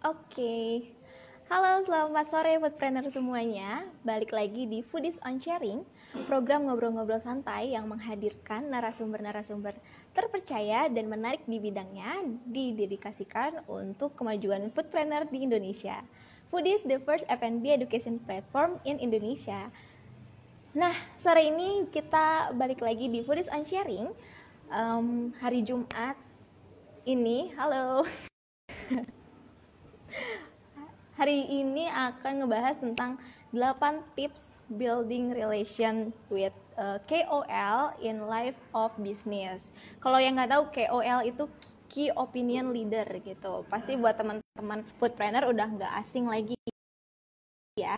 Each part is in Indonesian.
Oke, halo selamat sore foodpreneur semuanya. Balik lagi di Foodies on Sharing, program ngobrol-ngobrol santai yang menghadirkan narasumber-narasumber terpercaya dan menarik di bidangnya, didedikasikan untuk kemajuan foodpreneur di Indonesia. Foodies, the first F&B education platform in Indonesia. Nah, sore ini kita balik lagi di Foodies on Sharing. Hari Jumat ini, halo. Hari ini akan ngebahas tentang 8 tips building relation with KOL in life of business. Kalau yang nggak tahu, KOL itu Key Opinion Leader gitu. Pasti buat teman-teman foodpreneur udah nggak asing lagi ya.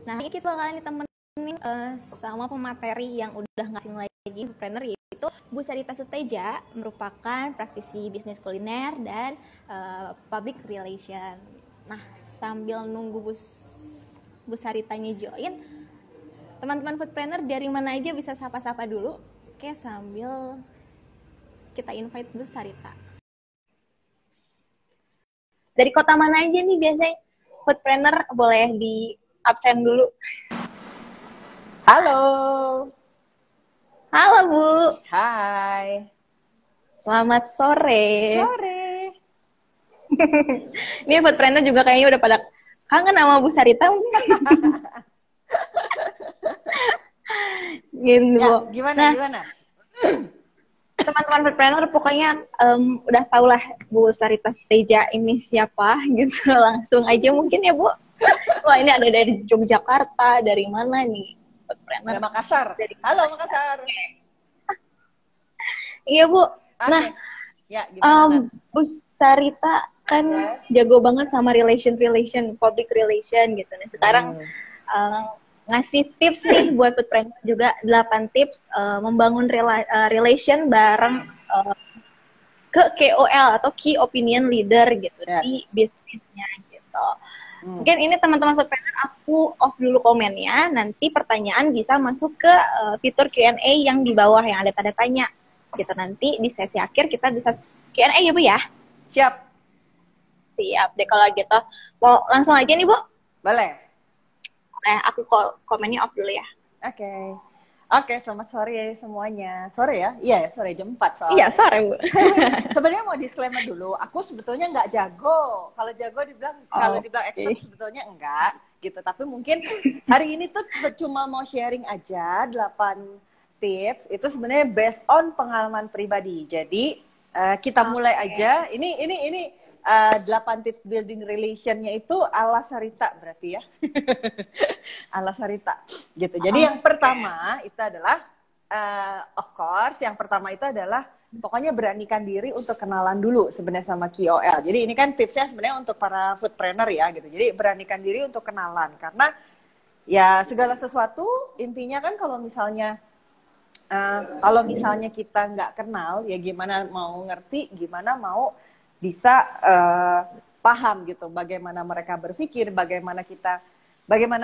Nah, ini kita bakalan ditemenin sama pemateri yang udah nggak asing lagi foodpreneur, yaitu Bu Sarita Suteja, merupakan praktisi bisnis kuliner dan public relation. Nah, sambil nunggu Bu Saritanya join, teman-teman foodpreneur dari mana aja bisa sapa-sapa dulu. Oke, sambil kita invite Bu Sarita. Dari kota mana aja nih biasanya foodpreneur, boleh di absen dulu. Halo. Halo Bu. Hai. Selamat sore. Sore. Ini foodpreneur juga kayaknya udah pada kangen sama Bu Sarita mungkin. Gitu. Ya, gimana? Teman-teman foodpreneur pokoknya udah tau lah Bu Sarita Suteja ini siapa gitu. Langsung aja mungkin ya Bu. Wah, ini ada dari Yogyakarta, dari mana nih foodpreneur? Dari Makassar. Halo Makassar. Iya Bu. Okay. Nah, ya, gimana? Bu Sarita kan jago banget sama relation, public relation gitu. Nah, sekarang ngasih tips nih buat foodpreneur juga, 8 tips membangun relation bareng ke KOL atau Key Opinion Leader gitu di bisnisnya gitu. Mungkin ini teman-teman foodpreneur, aku off dulu komennya, nanti pertanyaan bisa masuk ke fitur Q&A yang di bawah yang ada tanda tanya gitu. Nanti di sesi akhir kita bisa Q&A ya Bu ya? Siap deh kalau gitu. Mau langsung aja nih Bu? Boleh. Aku komennya off dulu ya. Oke, selamat sore semuanya. Sore ya? Iya, sore jam 4 soalnya. Iya, sore Bu. Sebenarnya mau disclaimer dulu, aku sebetulnya nggak jago. Kalau jago dibilang, kalau dibilang expert sebetulnya enggak gitu. Tapi mungkin hari ini tuh cuma mau sharing aja 8 tips. Itu sebenarnya based on pengalaman pribadi. Jadi kita mulai aja. Ini 8 tips building relationnya itu ala Sarita berarti ya. Ala Sarita gitu. Jadi yang pertama itu adalah of course yang pertama itu adalah pokoknya beranikan diri untuk kenalan dulu sebenarnya sama KOL. Jadi ini kan tipsnya sebenarnya untuk para foodpreneur ya gitu. Jadi beranikan diri untuk kenalan, karena ya segala sesuatu intinya kan kalau misalnya kita nggak kenal, ya gimana mau ngerti, gimana mau bisa paham gitu bagaimana mereka berpikir, bagaimana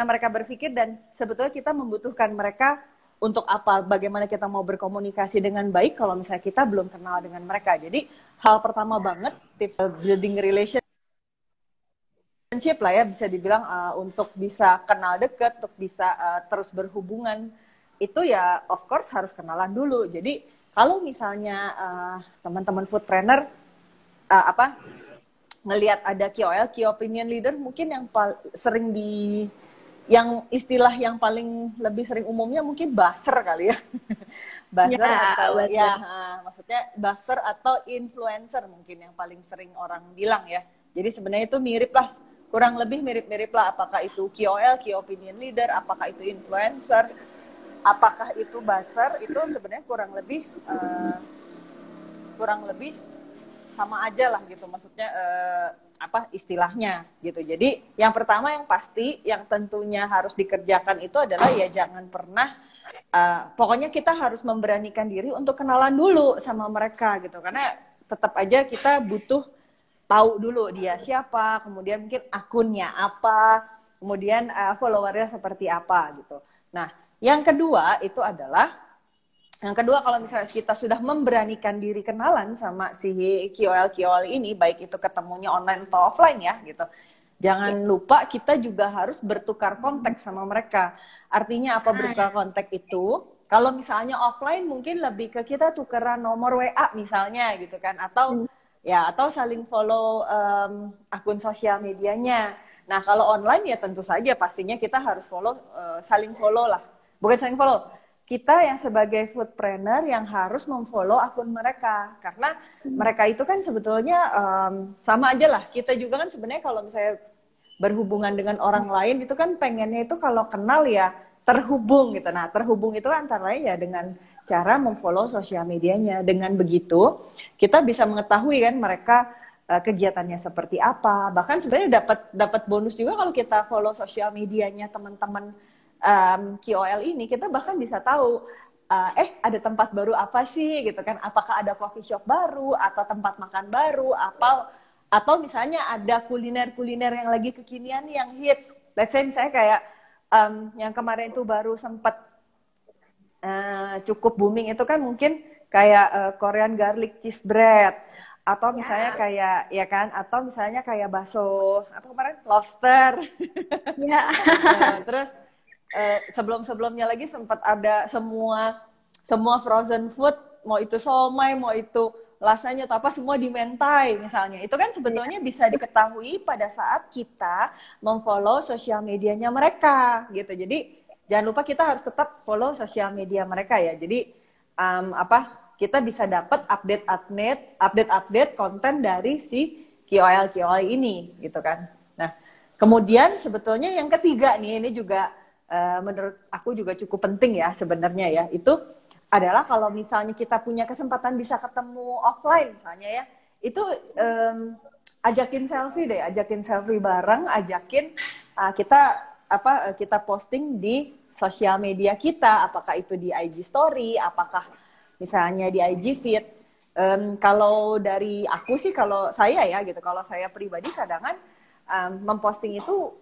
mereka berpikir, dan sebetulnya kita membutuhkan mereka untuk apa, bagaimana kita mau berkomunikasi dengan baik kalau misalnya kita belum kenal dengan mereka. Jadi hal pertama banget tips building relationship lah ya, bisa dibilang untuk bisa kenal dekat, untuk bisa terus berhubungan, itu ya of course harus kenalan dulu. Jadi kalau misalnya teman-teman foodpreneur ngelihat ada KOL, Key Opinion Leader, mungkin yang sering yang istilah yang paling lebih sering umumnya mungkin buzzer kali ya. Buzzer maksudnya buzzer atau influencer mungkin yang paling sering orang bilang ya. Jadi sebenarnya itu kurang lebih mirip-mirip lah, apakah itu KOL, Key Opinion Leader, apakah itu influencer, apakah itu buzzer, itu sebenarnya kurang lebih sama aja lah gitu, maksudnya istilahnya gitu. Jadi yang pertama yang pasti yang tentunya harus dikerjakan itu adalah ya jangan pernah pokoknya kita harus memberanikan diri untuk kenalan dulu sama mereka gitu, karena tetap aja kita butuh tahu dulu dia siapa, kemudian mungkin akunnya apa, kemudian followernya seperti apa gitu. Nah, yang kedua itu adalah Yang kedua, kalau misalnya kita sudah memberanikan diri kenalan sama si KOL ini, baik itu ketemunya online atau offline ya gitu. Jangan lupa kita juga harus bertukar kontak sama mereka. Artinya apa bertukar kontak itu? Kalau misalnya offline mungkin lebih ke kita tukeran nomor WA misalnya gitu kan, atau saling follow akun sosial medianya. Nah, kalau online ya tentu saja pastinya kita harus saling follow lah. Bukan saling follow, kita yang sebagai foodpreneur yang harus memfollow akun mereka. Karena mereka itu kan sebetulnya sama aja lah. Kita juga kan sebenarnya kalau misalnya berhubungan dengan orang lain itu kan pengennya itu kalau kenal ya terhubung gitu. Nah, terhubung itu antara lain ya dengan cara memfollow sosial medianya. Dengan begitu, kita bisa mengetahui kan mereka kegiatannya seperti apa. Bahkan sebenarnya dapat bonus juga kalau kita follow sosial medianya teman-teman KOL ini, kita bahkan bisa tahu ada tempat baru apa sih gitu kan, apakah ada coffee shop baru atau tempat makan baru, atau misalnya ada kuliner-kuliner yang lagi kekinian yang hits. Let's say misalnya kayak yang kemarin itu baru sempat cukup booming itu kan mungkin kayak Korean garlic cheese bread, atau misalnya kayak ya kan, atau misalnya kayak bakso atau kemarin lobster. Terus sebelum-sebelumnya lagi sempat ada semua frozen food, mau itu somai, mau itu lasanya atau apa, semua dimentai misalnya. Itu kan sebetulnya bisa diketahui pada saat kita memfollow sosial medianya mereka gitu. Jadi jangan lupa kita harus tetap follow sosial media mereka ya. Jadi kita bisa dapat update konten dari si KOL ini gitu kan. Nah, kemudian sebetulnya yang ketiga nih, ini juga menurut aku juga cukup penting ya sebenarnya ya, itu adalah kalau misalnya kita punya kesempatan bisa ketemu offline misalnya ya, itu ajakin selfie bareng, kita posting di sosial media kita, apakah itu di IG story, apakah misalnya di IG feed. Kalau dari aku sih, kalau saya ya gitu, kalau saya pribadi kadang-kadang memposting itu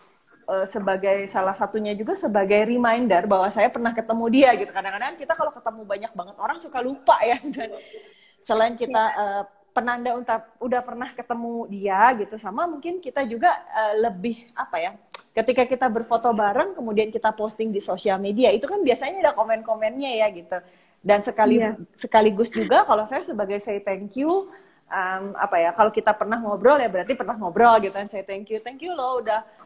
sebagai salah satunya juga sebagai reminder bahwa saya pernah ketemu dia gitu. Kadang-kadang kita kalau ketemu banyak banget orang suka lupa ya. Dan selain kita penanda udah pernah ketemu dia gitu, sama mungkin kita juga lebih ketika kita berfoto bareng kemudian kita posting di sosial media, itu kan biasanya ada komen-komennya ya gitu. Dan sekaligus juga kalau saya sebagai say thank you, kalau kita pernah ngobrol ya berarti pernah ngobrol gitu kan, say thank you loh udah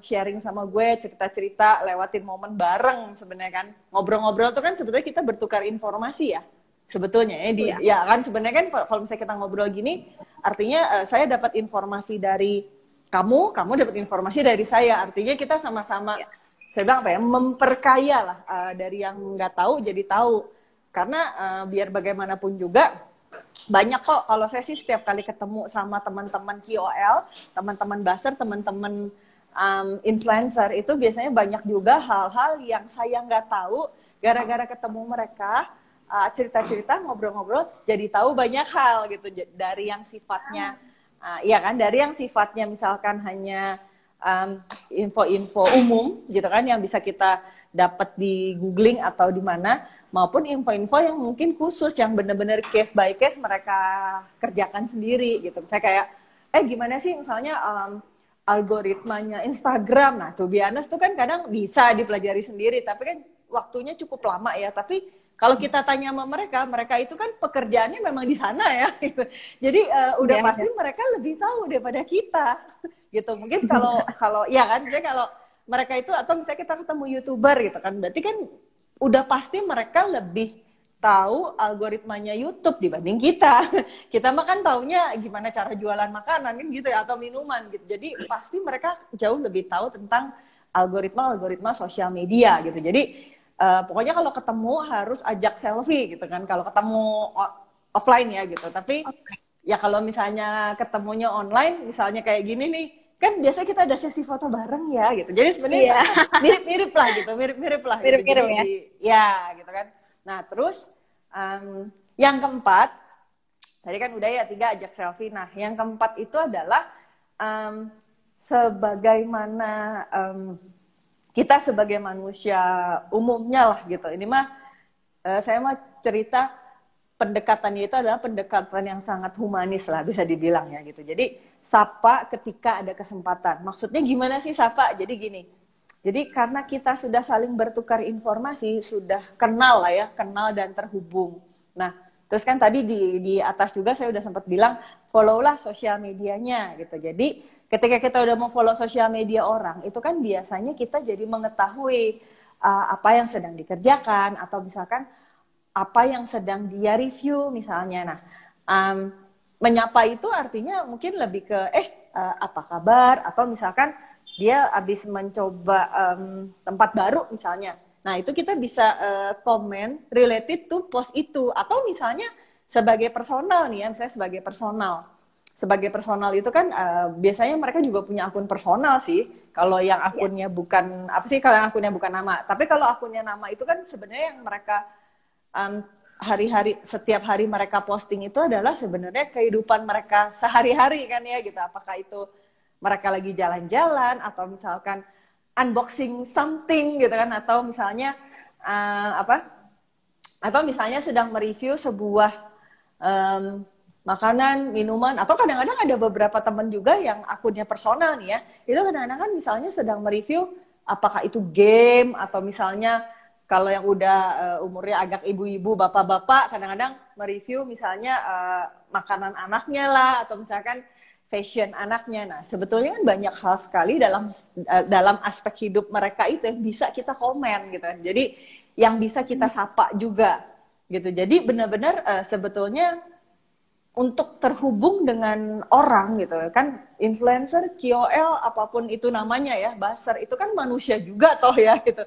sharing sama gue, cerita-cerita, lewatin momen bareng sebenarnya kan. Ngobrol-ngobrol tuh kan sebetulnya kita bertukar informasi ya. Sebetulnya ya, ya kan sebenarnya kan kalau misalnya kita ngobrol gini, artinya saya dapat informasi dari kamu dapat informasi dari saya. Artinya kita sama-sama, saya bilang memperkaya lah, dari yang nggak tahu jadi tahu. Karena biar bagaimanapun juga, banyak kok kalau saya sih setiap kali ketemu sama teman-teman KOL, teman-teman buzzer, teman-teman influencer, itu biasanya banyak juga hal-hal yang saya nggak tahu, gara-gara ketemu mereka, cerita-cerita, ngobrol-ngobrol, jadi tahu banyak hal gitu, dari yang sifatnya dari yang sifatnya misalkan hanya info-info umum gitu kan, yang bisa kita dapat di googling atau di mana, maupun info-info yang mungkin khusus, yang benar-benar case by case mereka kerjakan sendiri gitu. Misalnya kayak gimana sih misalnya algoritmanya Instagram. Nah, to be honest tuh kan kadang bisa dipelajari sendiri, tapi kan waktunya cukup lama ya. Tapi kalau kita tanya sama mereka itu kan pekerjaannya memang di sana ya. Gitu. Jadi udah pasti mereka lebih tahu daripada kita. Gitu. Mungkin kalau ya kan, misalnya kalau mereka itu, atau misalnya kita ketemu YouTuber gitu kan, berarti kan udah pasti mereka lebih tahu algoritmanya YouTube dibanding kita. Kita mah kan taunya gimana cara jualan makanan kan gitu ya, atau minuman gitu. Jadi pasti mereka jauh lebih tahu tentang algoritma sosial media gitu. Jadi pokoknya kalau ketemu harus ajak selfie gitu kan, kalau ketemu offline ya gitu. Tapi ya kalau misalnya ketemunya online, misalnya kayak gini nih, kan biasanya kita ada sesi foto bareng ya gitu. Jadi sebenarnya mirip-mirip lah gitu, mirip-mirip lah. Mirip-mirip gitu. Ya gitu kan. Nah, terus yang keempat, tadi kan udah ya 3 ajak selfie. Nah, yang keempat itu adalah sebagaimana kita sebagai manusia umumnya lah gitu. Ini mah saya mah cerita pendekatannya itu adalah pendekatan yang sangat humanis lah, bisa dibilang ya gitu. Jadi sapa ketika ada kesempatan. Maksudnya gimana sih sapa? Jadi gini. Jadi karena kita sudah saling bertukar informasi, sudah kenal lah ya, kenal dan terhubung. Nah, terus kan tadi di atas juga saya udah sempat bilang, follow-lah sosial medianya gitu. Jadi ketika kita udah mau follow sosial media orang, itu kan biasanya kita jadi mengetahui apa yang sedang dikerjakan, atau misalkan apa yang sedang dia review misalnya. Nah, menyapa itu artinya mungkin lebih ke, apa kabar, atau misalkan dia habis mencoba tempat baru misalnya. Nah, itu kita bisa komen related to post itu. Atau misalnya sebagai personal nih ya, misalnya sebagai personal. Sebagai personal itu kan biasanya mereka juga punya akun personal sih. Kalau yang akunnya bukan, apa sih kalau yang akunnya bukan nama. Tapi kalau akunnya nama itu kan sebenarnya yang mereka hari-hari, setiap hari mereka posting itu adalah sebenarnya kehidupan mereka sehari-hari kan ya gitu. Apakah itu mereka lagi jalan-jalan, atau misalkan unboxing something gitu kan, atau misalnya atau misalnya sedang mereview sebuah makanan, minuman, atau kadang-kadang ada beberapa teman juga yang akunnya personal nih ya, itu kadang-kadang kan misalnya sedang mereview apakah itu game, atau misalnya kalau yang udah umurnya agak ibu-ibu, bapak-bapak, kadang-kadang mereview misalnya makanan anaknya lah, atau misalkan fashion anaknya. Nah, sebetulnya kan banyak hal sekali dalam aspek hidup mereka itu yang bisa kita komen gitu. Jadi yang bisa kita sapa juga gitu. Jadi benar-benar sebetulnya untuk terhubung dengan orang gitu kan, influencer, KOL, apapun itu namanya ya, buzzer, itu kan manusia juga toh ya gitu.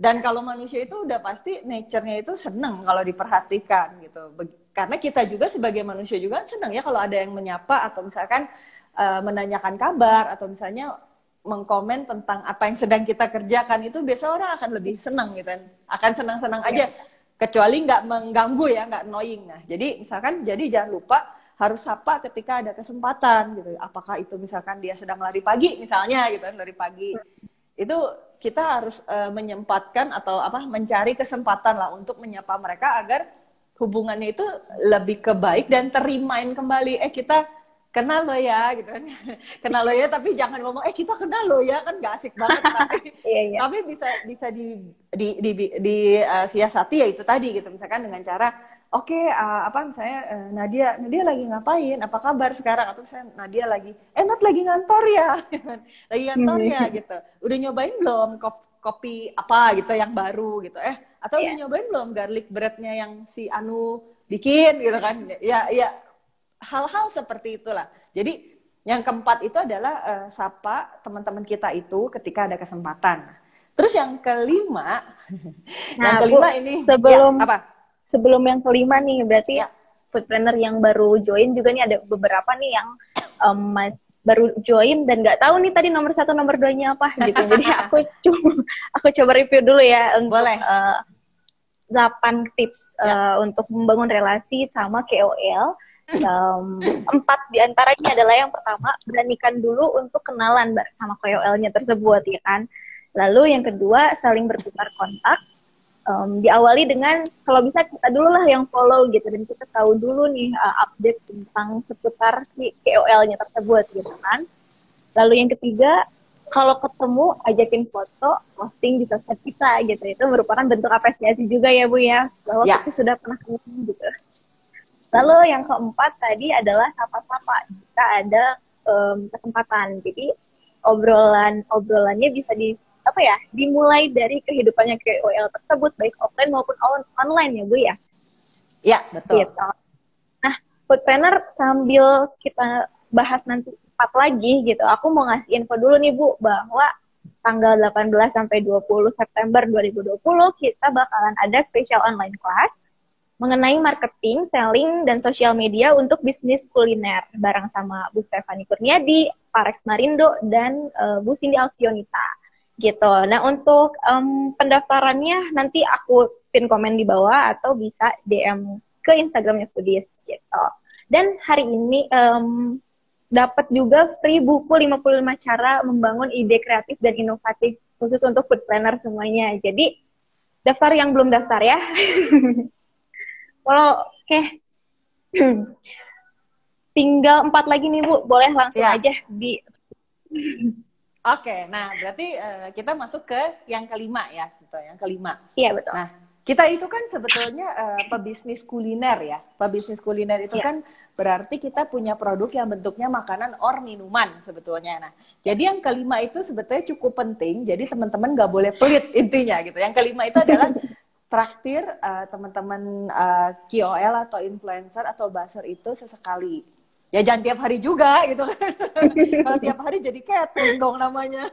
Dan kalau manusia itu udah pasti nature-nya itu seneng kalau diperhatikan gitu. Karena kita juga sebagai manusia juga seneng ya kalau ada yang menyapa, atau misalkan menanyakan kabar, atau misalnya mengkomen tentang apa yang sedang kita kerjakan, itu biasa orang akan lebih senang gitu kan. Akan senang-senang aja. Kecuali nggak mengganggu ya, nggak annoying. Nah, jadi misalkan, jadi jangan lupa harus sapa ketika ada kesempatan gitu. Apakah itu misalkan dia sedang lari pagi misalnya gitu kan, lari pagi. Itu kita harus menyempatkan atau mencari kesempatan lah untuk menyapa mereka agar hubungannya itu lebih kebaik dan terimain kembali. Kita kenal lo ya gitu kan. Kenal lo ya, tapi jangan ngomong kita kenal lo ya, kan gak asik banget. Tapi bisa di siasati ya itu tadi gitu, misalkan dengan cara misalnya Nadia lagi ngapain, apa kabar sekarang, atau misalnya Nadia lagi Nat lagi ngantor ya lagi ngantor ya gitu, udah nyobain belum kopi apa gitu yang baru gitu, atau udah nyobain belum garlic breadnya yang si Anu bikin gitu kan ya, hal-hal seperti itulah. Jadi yang keempat itu adalah sapa teman-teman kita itu ketika ada kesempatan. Terus yang kelima, ini sebelum yang kelima nih, berarti foodpreneur yang baru join juga nih, ada beberapa nih yang baru join dan nggak tahu nih tadi nomor 1 nomor 2-nya apa gitu. Jadi aku coba review dulu ya untuk 8 tips untuk membangun relasi sama KOL. 4 diantaranya adalah yang pertama, beranikan dulu untuk kenalan sama KOL-nya tersebut ya kan. Lalu yang kedua, saling bertukar kontak. Diawali dengan kalau bisa kita dulu lah yang follow gitu, dan kita tahu dulu nih update tentang seputar si KOL-nya tersebut gitu kan. Lalu yang ketiga, kalau ketemu ajakin foto, posting di sosmed kita gitu. Itu merupakan bentuk apresiasi juga ya Bu ya, bahwa kita sudah pernah ketemu gitu. Lalu yang keempat tadi adalah sapa-sapa jika ada kesempatan. Jadi obrolannya bisa dimulai dari kehidupannya KOL tersebut, baik offline maupun online ya Bu ya. Iya, betul. Gitu. Nah, foodpreneur sambil kita bahas nanti 4 lagi gitu, aku mau ngasih info dulu nih Bu, bahwa tanggal 18 sampai 20 September 2020 kita bakalan ada special online class mengenai marketing, selling, dan sosial media untuk bisnis kuliner bareng sama Bu Stefani Kurniadi, Pak Rex Marindo, dan Bu Cindy Alfionita gitu. Nah, untuk pendaftarannya nanti aku pin komen di bawah atau bisa DM ke Instagramnya Foodies gitu. Dan hari ini dapat juga free buku 55 cara membangun ide kreatif dan inovatif khusus untuk food planner semuanya. Jadi daftar yang belum daftar ya. Kalau oke, tinggal 4 lagi nih Bu, boleh langsung Ya, aja di. oke. Nah, berarti kita masuk ke yang kelima ya, gitu. Yang kelima. Iya betul. Nah, kita itu kan sebetulnya pebisnis kuliner ya. Pebisnis kuliner itu Iya. kan berarti kita punya produk yang bentuknya makanan or minuman sebetulnya. Nah, jadi yang kelima itu sebetulnya cukup penting. Jadi teman-teman nggak boleh pelit intinya gitu. Yang kelima itu adalah traktir teman-teman KOL atau influencer atau buzzer itu sesekali. Ya jangan tiap hari juga gitu kan. Kalau tiap hari jadi catering dong namanya.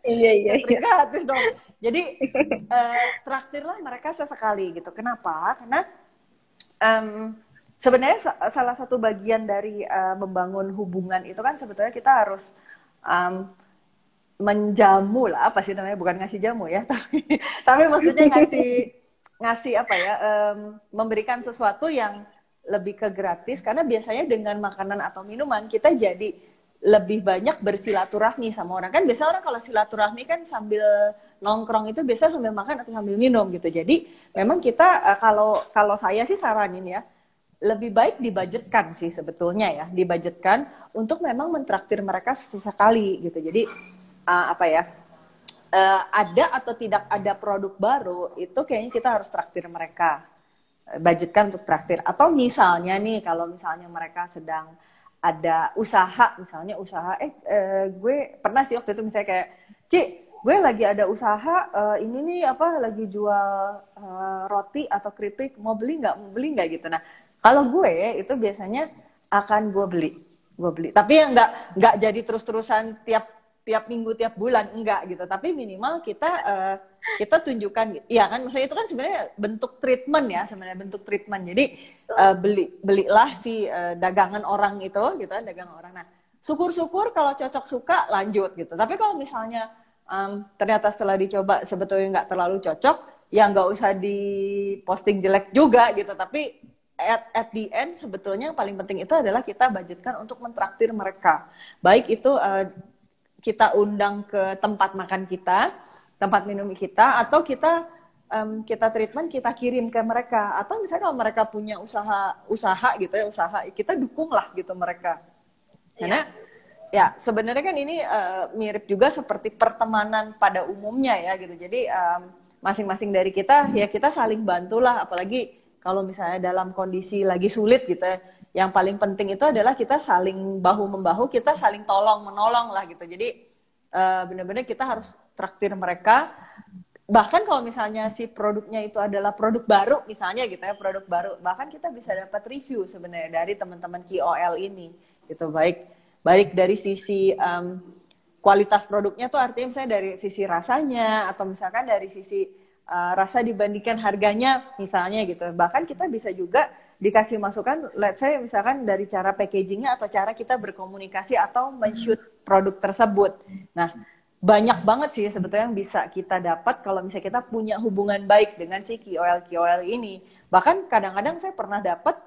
Iya iya iya. Catering gratis dong. Jadi traktirlah mereka sesekali gitu. Kenapa? Karena sebenarnya salah satu bagian dari membangun hubungan itu kan sebetulnya kita harus menjamu lah, apa sih namanya, bukan ngasih jamu ya, tapi maksudnya ngasih apa ya, memberikan sesuatu yang lebih ke gratis, karena biasanya dengan makanan atau minuman kita jadi lebih banyak bersilaturahmi sama orang. Kan biasa orang kalau silaturahmi kan sambil nongkrong itu biasa sambil makan atau sambil minum gitu. Jadi memang kita kalau saya sih saranin ya, lebih baik dibudgetkan sih sebetulnya ya, dibudgetkan untuk memang mentraktir mereka sesekali gitu. Jadi apa ya, ada atau tidak ada produk baru itu kayaknya kita harus traktir mereka, budgetkan untuk traktir. Atau misalnya nih kalau misalnya mereka sedang ada usaha, misalnya usaha gue pernah sih waktu itu misalnya kayak, Ci, gue lagi ada usaha ini nih apa, lagi jual roti atau keripik, mau beli nggak gitu. Nah kalau gue itu biasanya akan gue beli, tapi yang nggak jadi terus-terusan tiap minggu, tiap bulan, enggak gitu. Tapi minimal kita tunjukkan, ya kan, maksudnya itu kan sebenarnya bentuk treatment ya, sebenarnya bentuk treatment. Jadi belilah si dagangan orang itu, gitu kan, dagangan orang. Nah, syukur-syukur kalau cocok suka lanjut gitu. Tapi kalau misalnya ternyata setelah dicoba sebetulnya nggak terlalu cocok, ya nggak usah diposting jelek juga gitu. Tapi at the end sebetulnya yang paling penting itu adalah kita budgetkan untuk mentraktir mereka. Baik itu kita undang ke tempat makan kita, tempat minum kita, atau kita treatment, kita kirim ke mereka. Atau misalnya kalau mereka punya usaha gitu ya, kita dukunglah gitu mereka. Karena ya sebenarnya kan ini mirip juga seperti pertemanan pada umumnya ya gitu. Jadi masing-masing dari kita ya kita saling bantulah, apalagi kalau misalnya dalam kondisi lagi sulit gitu ya. Yang paling penting itu adalah kita saling bahu-membahu, kita saling tolong-menolong lah gitu. Jadi benar-benar kita harus traktir mereka. Bahkan kalau misalnya si produknya itu adalah produk baru misalnya gitu ya, produk baru, bahkan kita bisa dapat review sebenarnya dari teman-teman KOL ini gitu. Baik dari sisi kualitas produknya tuh, artinya misalnya dari sisi rasanya, atau misalkan dari sisi rasa dibandingkan harganya misalnya gitu. Bahkan kita bisa juga dikasih masukan, let's say misalkan dari cara packagingnya atau cara kita berkomunikasi atau men-shoot produk tersebut. Nah, banyak banget sih sebetulnya yang bisa kita dapat kalau misalnya kita punya hubungan baik dengan si KOL ini. Bahkan kadang-kadang saya pernah dapat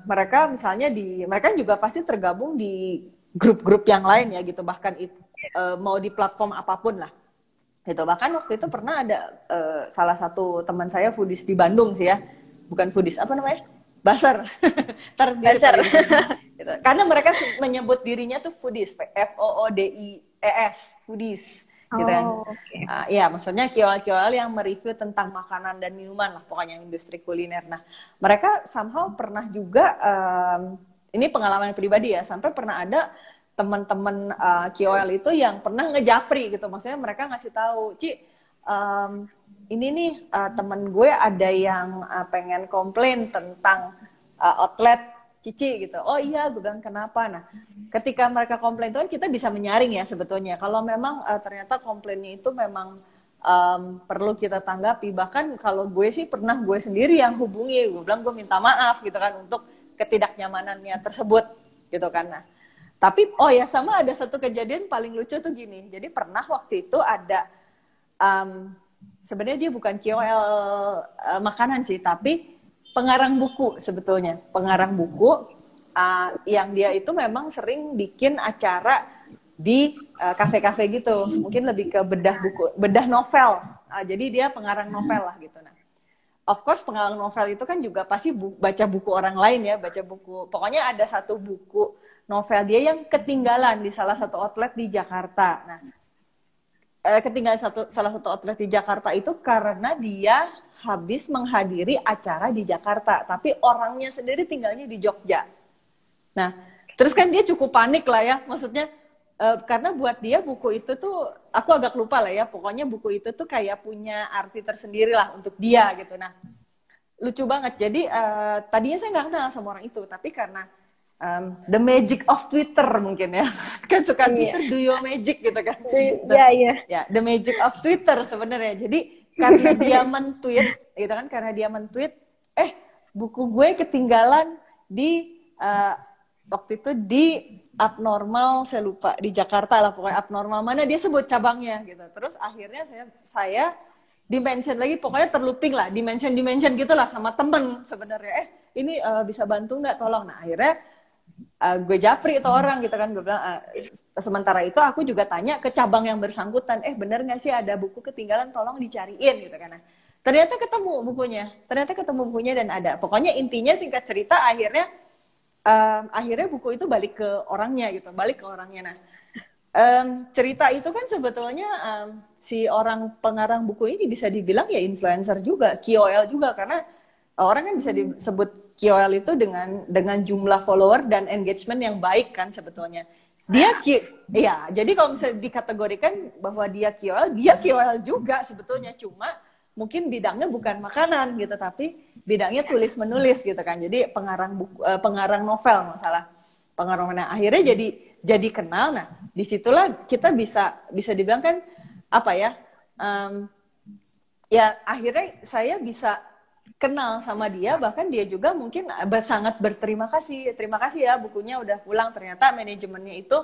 mereka misalnya mereka juga pasti tergabung di grup-grup yang lain ya gitu. Bahkan mau di platform apapun lah. Gitu. Bahkan waktu itu pernah ada salah satu teman saya foodies di Bandung sih ya. Bukan foodies, apa namanya? Buzzer. Buzzer. Gitu. Karena mereka menyebut dirinya tuh foodies, FOODIES, foodies. Gitu kan. Okay. Ya, maksudnya KOL yang mereview tentang makanan dan minuman lah, pokoknya industri kuliner. Nah, mereka somehow pernah juga, ini pengalaman pribadi ya, sampai pernah ada teman-teman KOL itu yang pernah ngejapri gitu. Maksudnya mereka ngasih tahu, Ci, ini nih temen gue ada yang pengen komplain tentang outlet Cici gitu. Oh iya, gue bilang kenapa? Nah, ketika mereka komplain itu kan kita bisa menyaring ya sebetulnya. Kalau memang ternyata komplainnya itu memang perlu kita tanggapi. Bahkan kalau gue sih pernah gue sendiri yang hubungi, gue bilang gue minta maaf gitu kan untuk ketidaknyamanannya tersebut gitu kan. Nah, tapi oh ya sama ada satu kejadian paling lucu tuh gini. Jadi pernah waktu itu ada sebenarnya dia bukan KOL makanan sih, tapi pengarang buku sebetulnya. Pengarang buku yang dia itu memang sering bikin acara di kafe-kafe gitu. Mungkin lebih ke bedah novel. Jadi dia pengarang novel lah gitu. Nah, of course pengarang novel itu kan juga pasti baca buku orang lain ya, baca buku. Pokoknya ada satu buku novel dia yang ketinggalan di salah satu outlet di Jakarta. Nah, ketinggalan salah satu outlet di Jakarta itu karena dia habis menghadiri acara di Jakarta, tapi orangnya sendiri tinggalnya di Jogja. Nah, terus kan dia cukup panik lah ya, maksudnya karena buat dia buku itu tuh, aku agak lupa lah ya, pokoknya buku itu tuh kayak punya arti tersendiri lah untuk dia gitu. Nah, lucu banget. Jadi tadinya saya nggak kenal sama orang itu, tapi karena the magic of Twitter mungkin ya, kan suka Twitter do your magic gitu kan. Iya. Ya, the magic of Twitter sebenarnya. Jadi karena dia men-tweet, gitu kan, karena dia men-tweet, buku gue ketinggalan di waktu itu di Abnormal, saya lupa di Jakarta lah, pokoknya Abnormal mana dia sebut cabangnya gitu. Terus akhirnya saya di-mention lagi, pokoknya terlooping lah, di-mention gitulah sama temen sebenarnya. Ini bisa bantu nggak, tolong. Nah akhirnya gue japri itu orang gitu kan, gue bilang sementara itu aku juga tanya ke cabang yang bersangkutan, bener nggak sih ada buku ketinggalan, tolong dicariin gitu kan. Nah, ternyata ketemu bukunya dan ada. Pokoknya intinya singkat cerita akhirnya buku itu balik ke orangnya. Nah, cerita itu kan sebetulnya si orang pengarang buku ini bisa dibilang ya influencer juga, KOL juga, karena orang kan bisa disebut KOL itu dengan jumlah follower dan engagement yang baik kan sebetulnya. Jadi kalau misalnya dikategorikan bahwa dia KOL juga sebetulnya, cuma mungkin bidangnya bukan makanan gitu, tapi bidangnya tulis menulis gitu kan. Jadi pengarang novel masalah. Nah, akhirnya jadi kenal. Nah, disitulah kita bisa dibilang kan apa ya? Ya akhirnya saya bisa kenal sama dia, bahkan dia juga mungkin sangat berterima kasih. Terima kasih ya bukunya udah pulang, ternyata manajemennya itu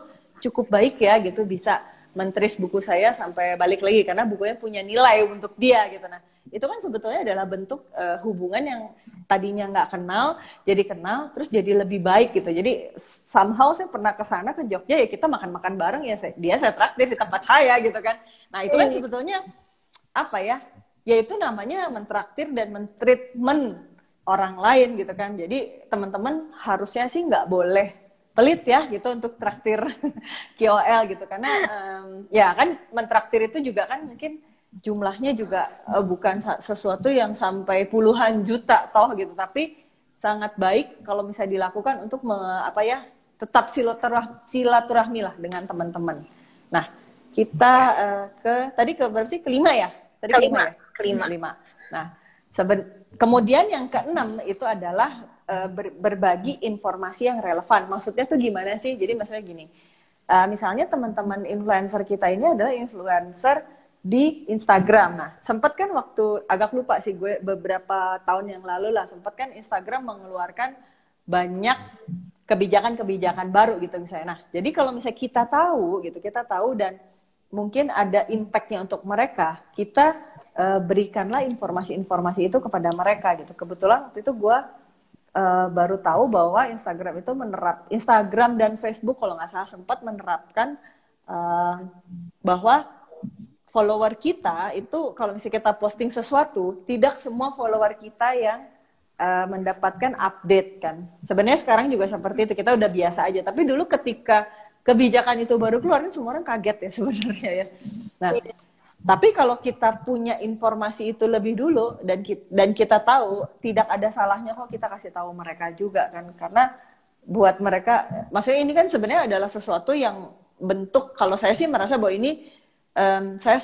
cukup baik ya gitu, bisa mentris buku saya sampai balik lagi karena bukunya punya nilai untuk dia gitu. Nah, itu kan sebetulnya adalah bentuk hubungan yang tadinya nggak kenal, jadi kenal, terus jadi lebih baik gitu. Jadi somehow saya pernah ke sana ke Jogja ya, kita makan-makan bareng ya, saya traktir di tempat saya gitu kan. Nah, itu kan sebetulnya apa ya? Yaitu namanya mentraktir dan mentreatment orang lain gitu kan. Jadi teman-teman harusnya sih nggak boleh pelit ya gitu untuk traktir KOL gitu, karena ya kan mentraktir itu juga kan mungkin jumlahnya juga bukan sesuatu yang sampai puluhan juta toh gitu, tapi sangat baik kalau bisa dilakukan untuk tetap silaturahmi lah dengan teman-teman. Nah, kita tadi kelima ya. Kelima. Nah, kemudian yang keenam itu adalah berbagi informasi yang relevan. Maksudnya tuh gimana sih? Jadi maksudnya gini, misalnya teman-teman influencer kita ini adalah influencer di Instagram. Nah, sempat kan waktu, agak lupa sih gue, beberapa tahun yang lalu lah, sempat kan Instagram mengeluarkan banyak kebijakan-kebijakan baru gitu misalnya. Nah, jadi kalau misalnya kita tahu dan mungkin ada impact-nya untuk mereka, kita berikanlah informasi-informasi itu kepada mereka gitu. Kebetulan waktu itu gue baru tahu bahwa Instagram dan Facebook kalau nggak salah sempat menerapkan bahwa follower kita itu kalau misalnya kita posting sesuatu, tidak semua follower kita yang mendapatkan update kan. Sebenarnya sekarang juga seperti itu, kita udah biasa aja. Tapi dulu ketika kebijakan itu baru keluar, kan semua orang kaget ya sebenarnya ya. Nah, tapi kalau kita punya informasi itu lebih dulu dan kita tahu, tidak ada salahnya kok kita kasih tahu mereka juga kan, karena buat mereka, maksudnya ini kan sebenarnya adalah sesuatu yang bentuk, kalau saya sih merasa bahwa ini saya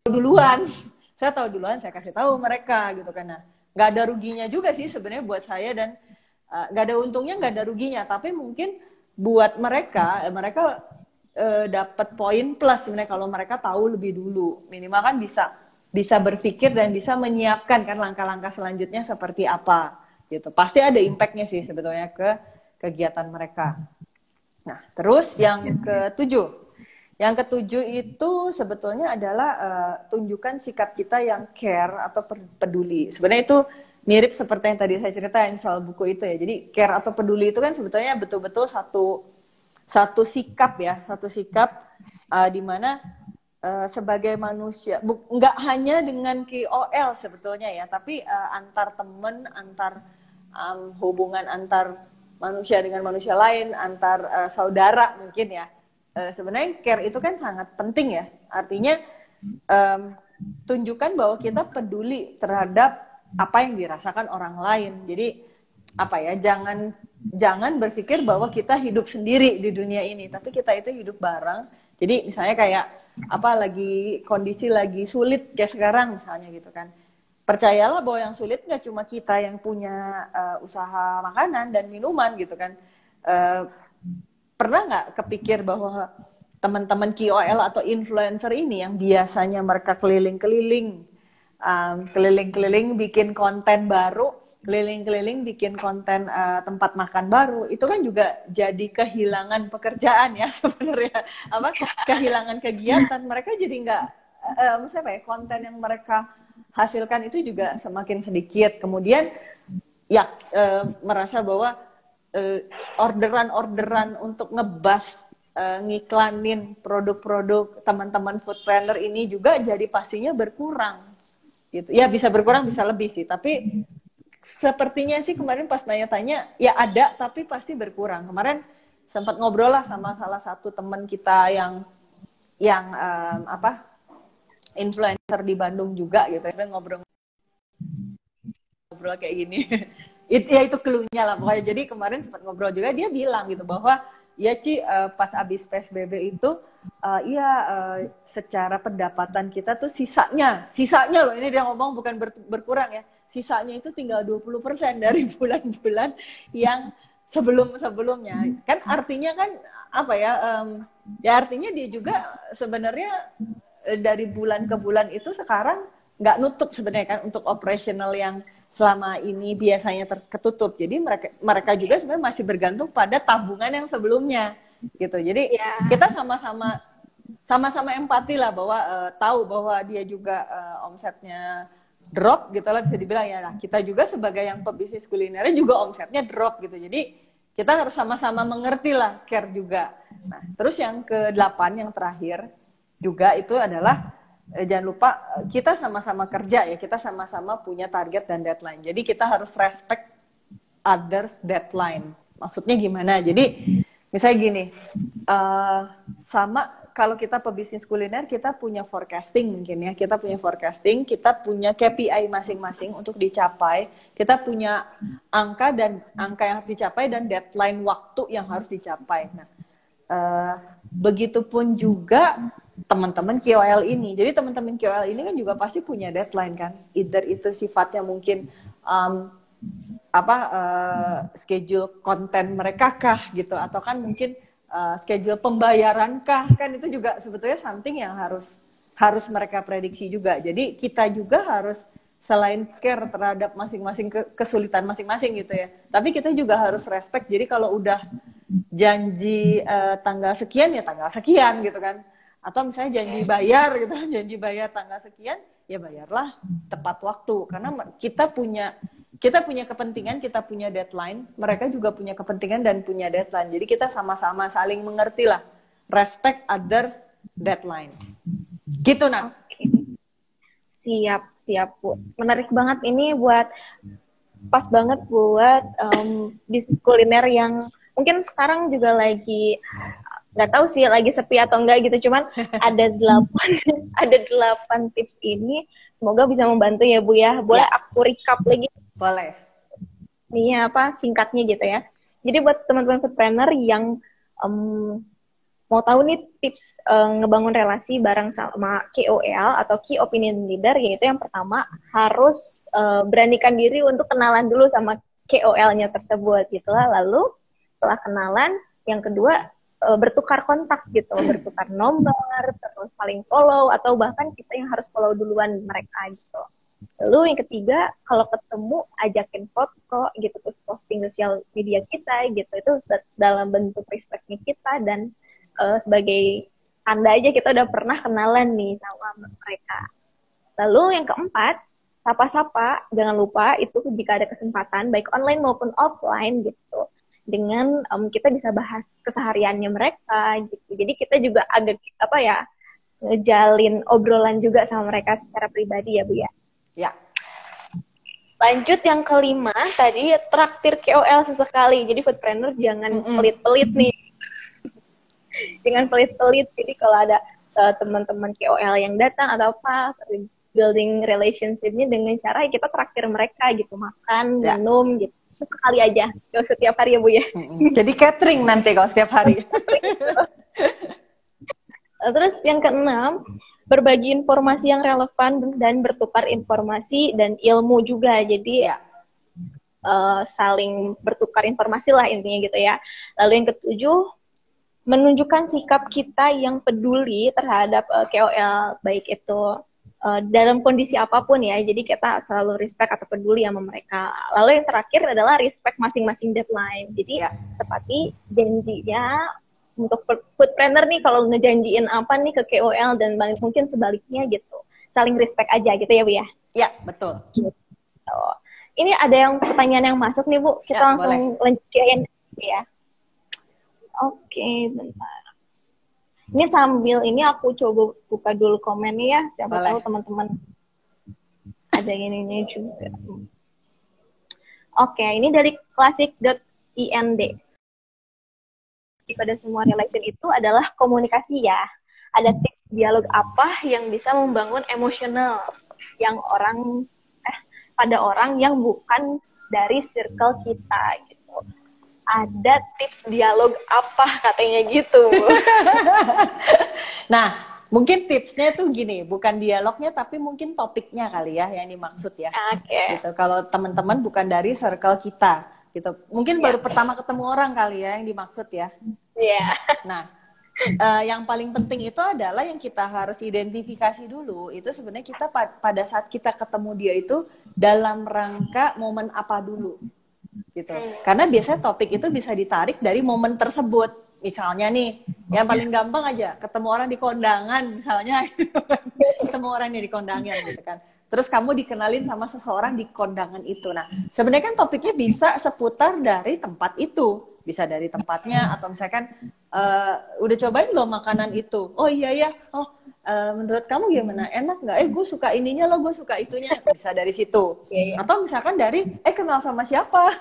tahu duluan, saya kasih tahu mereka gitu kan. Nah, nggak ada ruginya juga sih sebenarnya buat saya, dan nggak ada untungnya, nggak ada ruginya, tapi mungkin buat mereka dapat poin plus sebenarnya kalau mereka tahu lebih dulu, minimal kan bisa berpikir dan bisa menyiapkan kan langkah-langkah selanjutnya seperti apa gitu. Pasti ada impact-nya sih sebetulnya ke kegiatan mereka. Nah, terus yang ketujuh itu sebetulnya adalah tunjukkan sikap kita yang care atau peduli. Sebenarnya itu mirip seperti yang tadi saya ceritain soal buku itu ya. Jadi care atau peduli itu kan sebetulnya betul-betul satu sikap ya, di mana sebagai manusia, nggak hanya dengan KOL sebetulnya ya, tapi antar temen, antar hubungan antar manusia dengan manusia lain, antar saudara mungkin ya. Sebenarnya care itu kan sangat penting ya. Artinya tunjukkan bahwa kita peduli terhadap apa yang dirasakan orang lain. Jadi apa ya, jangan berpikir bahwa kita hidup sendiri di dunia ini, tapi kita itu hidup bareng. Jadi misalnya kayak lagi kondisi lagi sulit kayak sekarang misalnya gitu kan. Percayalah bahwa yang sulit nggak cuma kita yang punya usaha makanan dan minuman gitu kan. Pernah nggak kepikir bahwa teman-teman KOL atau influencer ini yang biasanya mereka keliling-keliling bikin konten baru, keliling-keliling bikin konten tempat makan baru, itu kan juga jadi kehilangan pekerjaan ya sebenarnya, kehilangan kegiatan, mereka jadi nggak konten yang mereka hasilkan itu juga semakin sedikit, kemudian ya merasa bahwa orderan untuk ngebas ngiklanin produk-produk teman-teman food planner ini juga jadi pastinya berkurang gitu. Ya bisa berkurang bisa lebih sih, tapi sepertinya sih kemarin pas nanya-tanya ya ada tapi pasti berkurang. Kemarin sempat ngobrol lah sama salah satu teman kita yang influencer di Bandung juga gitu. Kita ngobrol kayak gini. itu clue-nya lah pokoknya. Jadi kemarin sempat ngobrol juga, dia bilang gitu bahwa ya Ci, pas abis PSBB itu secara pendapatan kita tuh sisanya loh, ini dia ngomong bukan berkurang ya, sisanya itu tinggal 20% dari bulan-bulan yang sebelumnya. Kan artinya kan artinya dia juga sebenarnya dari bulan ke bulan itu sekarang nggak nutup sebenarnya kan untuk operasional yang selama ini biasanya ketutup. Jadi mereka juga sebenarnya masih bergantung pada tabungan yang sebelumnya gitu. Jadi kita sama-sama empati lah bahwa tahu bahwa dia juga omsetnya drop gitu lah, bisa dibilang ya. Nah, kita juga sebagai yang pebisnis kulinernya juga omsetnya drop gitu. Jadi kita harus sama-sama mengerti lah, care juga. Nah, terus yang ke-8 yang terakhir juga itu adalah jangan lupa kita sama-sama kerja ya, kita sama-sama punya target dan deadline. Jadi kita harus respect others deadline. Maksudnya gimana? Jadi misalnya gini, sama kalau kita pebisnis kuliner, kita punya forecasting mungkin ya, kita punya forecasting, kita punya KPI masing-masing untuk dicapai, kita punya angka yang harus dicapai dan deadline waktu yang harus dicapai. Nah, begitupun juga teman-teman KOL ini. Jadi teman-teman KOL ini kan juga pasti punya deadline kan. Either itu sifatnya mungkin schedule konten mereka kah gitu, atau kan mungkin schedule pembayaran kah, kan itu juga sebetulnya something yang harus mereka prediksi juga. Jadi kita juga harus selain care terhadap masing-masing kesulitan masing-masing gitu ya, tapi kita juga harus respect. Jadi kalau udah janji tanggal sekian ya tanggal sekian gitu kan. Atau misalnya janji bayar tanggal sekian, ya bayarlah tepat waktu. Karena kita punya kepentingan, kita punya deadline, mereka juga punya kepentingan dan punya deadline. Jadi kita sama-sama saling mengerti lah, respect others deadlines. Gitu nah. Siap Bu. Menarik banget ini pas banget buat bisnis kuliner yang mungkin sekarang juga lagi nggak tahu sih lagi sepi atau enggak gitu, cuman ada 8 tips ini, semoga bisa membantu ya Bu ya. Boleh aku recap lagi? Boleh. Ini singkatnya gitu ya. Jadi buat teman-teman foodpreneur yang mau tahu nih tips ngebangun relasi bareng sama KOL atau Key Opinion Leader, yaitu yang pertama harus beranikan diri untuk kenalan dulu sama KOL-nya tersebut gitu lah. Lalu setelah kenalan, yang kedua bertukar kontak gitu, bertukar nomor, terus saling follow, atau bahkan kita yang harus follow duluan mereka gitu. Lalu yang ketiga, kalau ketemu ajakin foto gitu, terus posting sosial media kita gitu, itu dalam bentuk respectnya kita dan sebagai tanda aja kita udah pernah kenalan nih sama mereka. Lalu yang keempat, sapa-sapa, jangan lupa itu jika ada kesempatan baik online maupun offline gitu, dengan kita bisa bahas kesehariannya mereka gitu. Jadi kita juga agak ngejalin obrolan juga sama mereka secara pribadi ya Bu ya. Ya. Lanjut yang kelima, tadi traktir KOL sesekali. Jadi foodpreneur jangan pelit-pelit nih. Jangan pelit-pelit. Jadi kalau ada teman-teman KOL yang datang atau apa, building relationship-nya dengan cara kita traktir mereka gitu. Makan, minum gitu. Sekali aja. Gak setiap hari ya Bu ya. Jadi catering nanti kalau setiap hari. Terus yang keenam, berbagi informasi yang relevan dan bertukar informasi dan ilmu juga. Jadi saling bertukar informasi lah intinya gitu ya. Lalu yang ketujuh, menunjukkan sikap kita yang peduli terhadap KOL, baik itu dalam kondisi apapun ya. Jadi kita selalu respect atau peduli sama mereka. Lalu yang terakhir adalah respect masing-masing deadline. Jadi tepati janjinya. Untuk foodpreneur nih kalau ngejanjiin apa nih ke KOL dan mungkin sebaliknya gitu. Saling respect aja gitu ya Bu ya? Iya, betul. Gitu. Ini ada yang pertanyaan yang masuk nih Bu. Kita langsung lanjut ya. Oke, bentar. Ini sambil ini aku coba buka dulu komennya ya. Siapa tahu teman-teman ada ininya juga. Oke, ini dari classic.ind. Pada semua relation itu adalah komunikasi ya. Ada tips dialog apa yang bisa membangun emosional yang pada orang yang bukan dari circle kita gitu. Ada tips dialog apa katanya gitu. Nah, mungkin tipsnya tuh gini, bukan dialognya tapi mungkin topiknya kali ya yang dimaksud ya. Gitu. Kalau teman-teman bukan dari circle kita. Gitu. Mungkin baru pertama ketemu orang kali ya yang dimaksud ya. Nah, yang paling penting itu adalah yang kita harus identifikasi dulu. Itu sebenarnya kita pada saat kita ketemu dia itu dalam rangka momen apa dulu. Gitu. Karena biasanya topik itu bisa ditarik dari momen tersebut. Misalnya nih, yang paling gampang aja, ketemu orang di kondangan misalnya. Ketemu orang di kondangan gitu kan. Terus kamu dikenalin sama seseorang di kondangan itu. Nah, sebenarnya kan topiknya bisa seputar dari tempat itu. Bisa dari tempatnya, atau misalkan, udah cobain belum makanan itu? Oh iya ya, menurut kamu gimana? Enak nggak? Gue suka ininya loh, gue suka itunya. Bisa dari situ. Atau misalkan dari, kenal sama siapa?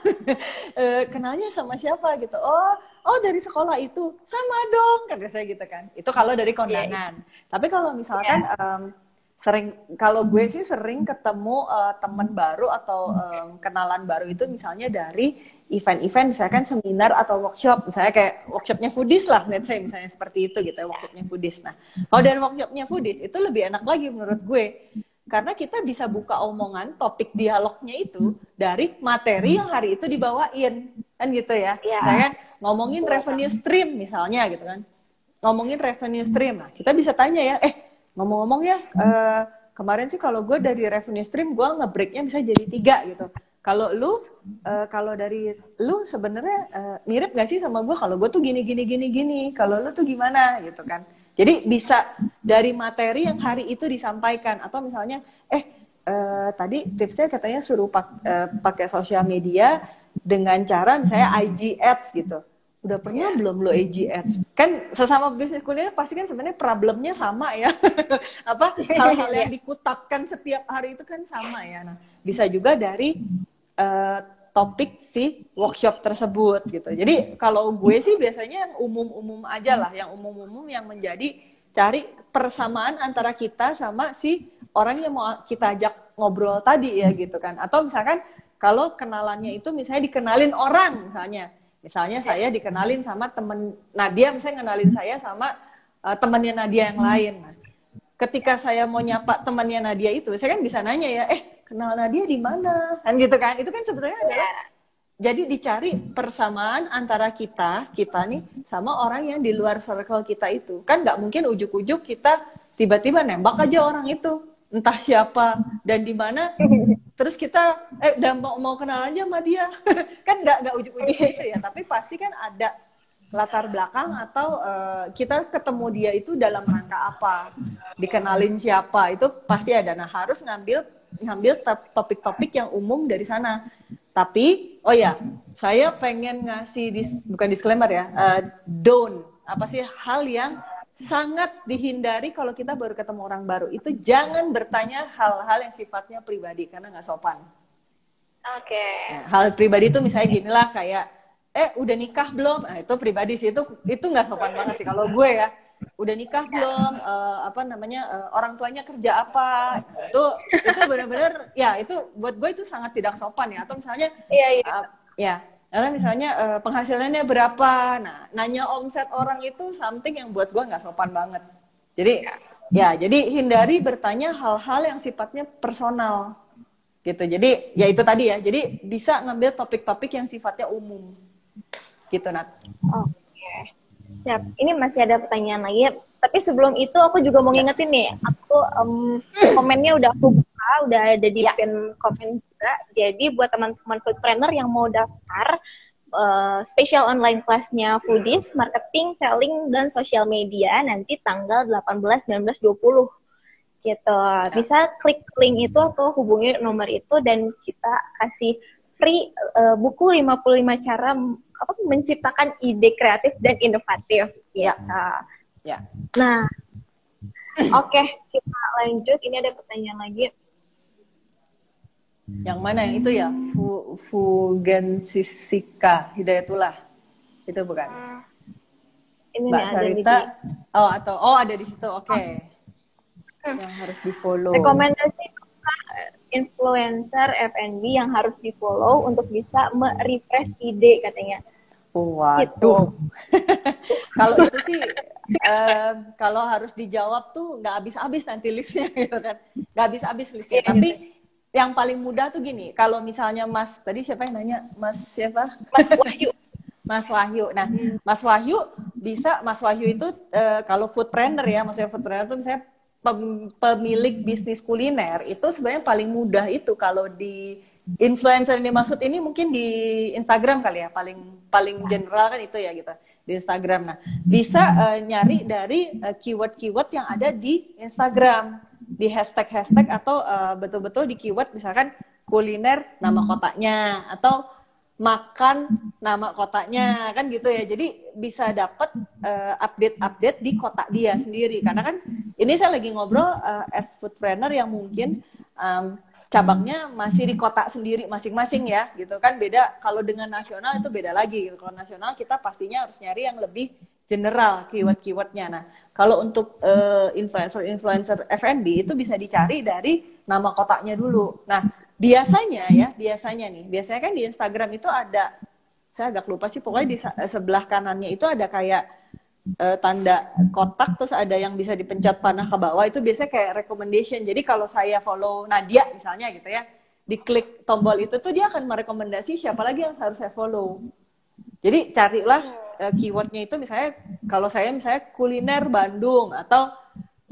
Kenalnya sama siapa gitu. Oh dari sekolah itu. Sama dong, kan biasanya gitu kan. Itu kalau dari kondangan. Tapi kalau misalkan... kalau gue sih sering ketemu teman baru atau kenalan baru itu misalnya dari event-event misalkan seminar atau workshop, misalnya kayak workshopnya foodies lah, let's say misalnya seperti itu gitu, workshopnya foodies. Nah, kalau dari workshopnya foodies itu lebih enak lagi menurut gue, karena kita bisa buka omongan topik dialognya itu dari materi yang hari itu dibawain, kan gitu ya. Misalnya ngomongin revenue stream misalnya gitu kan, ngomongin revenue stream, nah kita bisa tanya ya, ngomong-ngomong ya, kemarin sih kalau gue dari revenue stream gue nge-breaknya bisa jadi 3 gitu. Kalau lu, kalau dari lu sebenarnya mirip gak sih sama gue? Kalau gue tuh gini. Kalau lu tuh gimana gitu kan? Jadi bisa dari materi yang hari itu disampaikan. Atau misalnya, tadi tipsnya katanya suruh pakai sosial media dengan cara misalnya IG Ads gitu. Udah pernah belum lo IG Ads? Kan sesama bisnis kuliner pasti kan sebenarnya problemnya sama ya. Hal-hal yang dikutatkan setiap hari itu kan sama ya. Nah, bisa juga dari topik si workshop tersebut gitu. Jadi kalau gue sih biasanya yang umum-umum aja lah, yang umum-umum yang menjadi cari persamaan antara kita sama si orang yang mau kita ajak ngobrol tadi ya gitu kan. Atau misalkan kalau kenalannya itu misalnya dikenalin orang Misalnya saya dikenalin sama temen Nadia, misalnya kenalin saya sama temannya Nadia yang lain. Nah, ketika saya mau nyapa temannya Nadia itu, saya kan bisa nanya ya, kenal Nadia di mana? Kan gitu kan? Itu kan sebetulnya adalah jadi dicari persamaan antara kita nih sama orang yang di luar circle kita itu. Kan nggak mungkin ujuk-ujuk kita tiba-tiba nembak aja orang itu, entah siapa dan di mana. Terus kita udah mau kenal aja sama dia. Kan nggak ujuk-ujuk gitu ya, tapi pasti kan ada latar belakang atau kita ketemu dia itu dalam rangka apa, dikenalin siapa, itu pasti ada. Nah, harus ngambil topik-topik yang umum dari sana. Tapi saya pengen ngasih bukan disclaimer ya, hal yang sangat dihindari kalau kita baru ketemu orang baru. Itu jangan bertanya hal-hal yang sifatnya pribadi karena nggak sopan. Oke. Nah, hal pribadi itu misalnya gini lah kayak, udah nikah belum? Nah, itu pribadi sih, itu nggak sopan banget sih kalau gue ya. Udah nikah belum? Orang tuanya kerja apa? Nah, itu benar-benar ya itu buat gue itu sangat tidak sopan ya. Atau misalnya, ya, karena misalnya penghasilannya berapa? Nah, nanya omset orang itu something yang buat gue nggak sopan banget. Jadi, jadi hindari bertanya hal-hal yang sifatnya personal. Gitu. Jadi ya itu tadi ya. Jadi bisa ngambil topik-topik yang sifatnya umum. Gitu, Nat. Oke. Siap. Ini masih ada pertanyaan lagi. Tapi sebelum itu aku juga mau ngingetin nih. Aku komennya udah aku buka, udah ada di pin komen juga. Jadi buat teman-teman foodpreneur yang mau daftar special online kelasnya Foodies, marketing, selling, dan social media nanti tanggal 18, 19, 20. Gitu. Bisa klik link itu atau hubungi nomor itu dan kita kasih free buku 55 cara menciptakan ide kreatif dan inovatif. Ya. Ya. Nah, oke, kita lanjut. Ini ada pertanyaan lagi. Yang mana yang itu ya? Fugensisika Hidayatullah. Itu bukan? Ini Mbak nih, Sarita. Ada di situ. Oke. Yang harus di-follow. Rekomendasi influencer F&B yang harus di-follow untuk bisa me-refresh ide katanya. Waduh. Gitu. Kalau itu sih kalau harus dijawab tuh nggak habis-habis nanti listnya gitu kan. Nggak habis-habis listnya. Tapi yang paling mudah tuh gini, kalau misalnya Mas, tadi siapa yang nanya? Mas siapa? Mas Wahyu. Mas Wahyu. Nah, Mas Wahyu itu kalau foodpreneur ya, maksudnya foodpreneur tuh misalnya pemilik bisnis kuliner itu sebenarnya paling mudah itu kalau di influencer yang dimaksud ini mungkin di Instagram kali ya, paling general kan itu ya gitu di Instagram. Nah, bisa nyari dari keyword-keyword yang ada di Instagram, di hashtag atau betul-betul di keyword misalkan kuliner nama kotanya atau makan nama kotanya kan gitu ya. Jadi bisa dapat update di kota dia sendiri karena kan ini saya lagi ngobrol as foodpreneur yang mungkin cabangnya masih di kota sendiri masing-masing ya gitu kan. Beda kalau dengan nasional itu beda lagi. Kalau nasional kita pastinya harus nyari yang lebih general keyword-keywordnya. Nah kalau untuk influencer F&B itu bisa dicari dari nama kotanya dulu. Nah biasanya kan di Instagram itu ada, saya agak lupa sih, pokoknya di sebelah kanannya itu ada kayak tanda kotak, terus ada yang bisa dipencet panah ke bawah, itu biasanya kayak recommendation. Jadi kalau saya follow Nadia misalnya gitu ya, diklik tombol itu tuh dia akan merekomendasi siapa lagi yang harus saya follow. Jadi carilah keywordnya itu misalnya, kalau saya misalnya kuliner Bandung, atau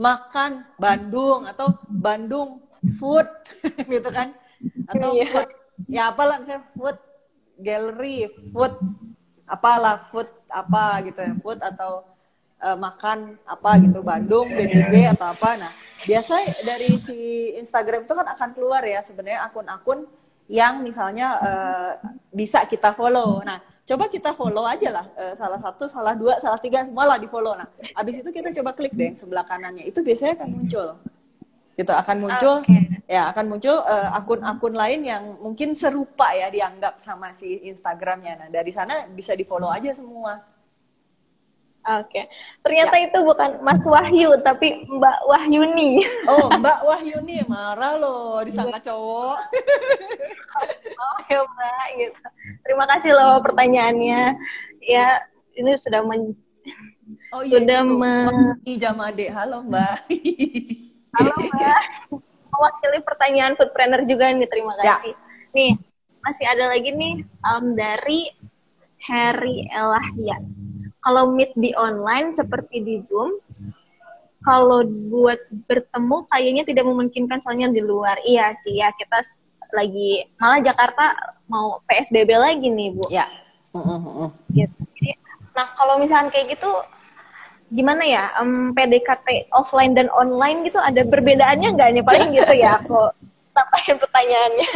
makan Bandung, atau Bandung food gitu kan, atau food ya apalah misalnya food gallery, food apalah, food apa gitu ya, food atau makan apa gitu, Bandung BDG atau apa. Nah biasa dari si Instagram itu kan akan keluar ya sebenarnya akun-akun yang misalnya bisa kita follow. Nah coba kita follow aja lah, salah satu, salah dua, salah tiga, semua lah di follow. Nah abis itu kita coba klik deh yang sebelah kanannya, itu biasanya akan muncul gitu, akan muncul akun-akun lain yang mungkin serupa ya dianggap sama si Instagramnya. Nah dari sana bisa di follow aja semua. Oke. Ternyata itu bukan Mas Wahyu tapi Mbak Wahyuni. Oh, Mbak Wahyuni, marah loh disangka cowok. Oh ya Mbak gitu. Terima kasih loh pertanyaannya. Ya ini sudah Jamade. Halo Mbak. Halo Mbak, mewakili pertanyaan foodpreneur juga nih, terima kasih. Nih, masih ada lagi nih dari Harry Elahdia. Kalau meet di online seperti di Zoom, kalau buat bertemu kayaknya tidak memungkinkan soalnya di luar. Iya sih ya, kita lagi, malah Jakarta mau PSBB lagi nih Bu. Ya. Gitu. Nah kalau misalkan kayak gitu, gimana ya, PDKT offline dan online gitu ada perbedaannya nggak nih? Paling gitu ya aku tambahin pertanyaannya.